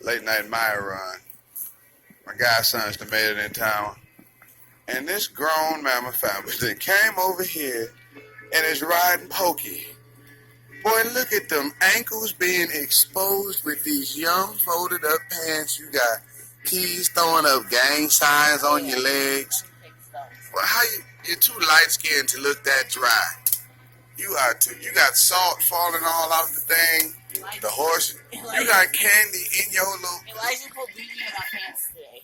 late night Meijer run. My godsons that made it in town. And this grown mama family that came over here and is riding pokey. Boy, look at them ankles being exposed with these young folded up pants. You got keys throwing up gang signs on your legs. Well, you're too light skinned to look that dry. You got salt falling all off the thing. The horse. You got candy in your little. Elijah put BB in my pants today.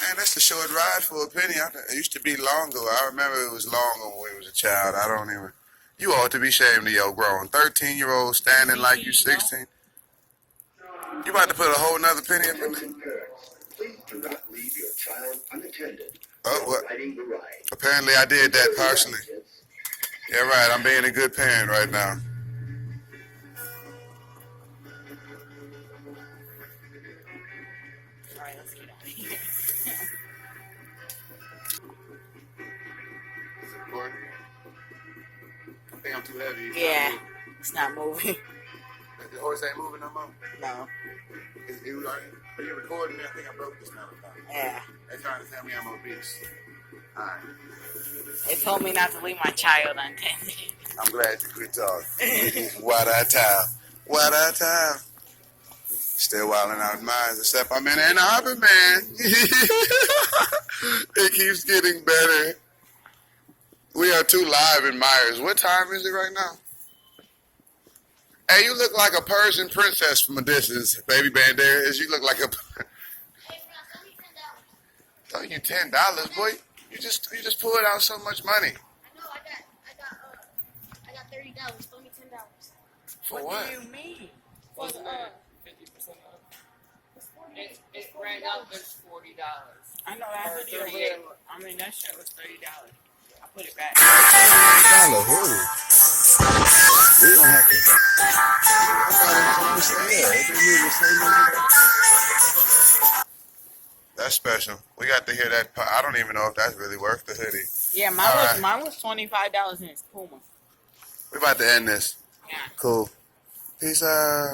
Man, that's a short ride for a penny. It used to be longer. I remember it was longer when we was a child. I don't even. You ought to be ashamed of your grown 13-year-old standing like you 16. You about to put a whole nother penny up in there? Please do not leave your child unattended. Oh, what? Riding the ride. Apparently I did that partially. Yeah, right. I'm being a good parent right now. Alright, let's get out of here. I think I'm too heavy. Yeah, it's not moving. The horse ain't moving no more. No. Are you recording me? I think I broke this now. Yeah. They're trying to tell me I'm obese. Alright. They told me not to leave my child unattended. I'm glad you quit talking. What a time. What a time. Still wilding out in mines, except I'm in Ann Arbor, man. It keeps getting better. We are too live in Myers. What time is it right now? Hey, you look like a Persian princess from a distance, baby Banderas. You look like a. Throw you $10, boy. You just pulled out so much money. I know. I got $30. Throw me $10. For what? Do you mean? For 50% off. It ran up as $40. I know that video. I mean, that shit was $30. I put it back. $30 who? We don't have to. That's special. We got to hear that. I don't even know if that's really worth the hoodie. Yeah, mine was $25 in its Puma. We're about to end this. Yeah. Cool. Peace out.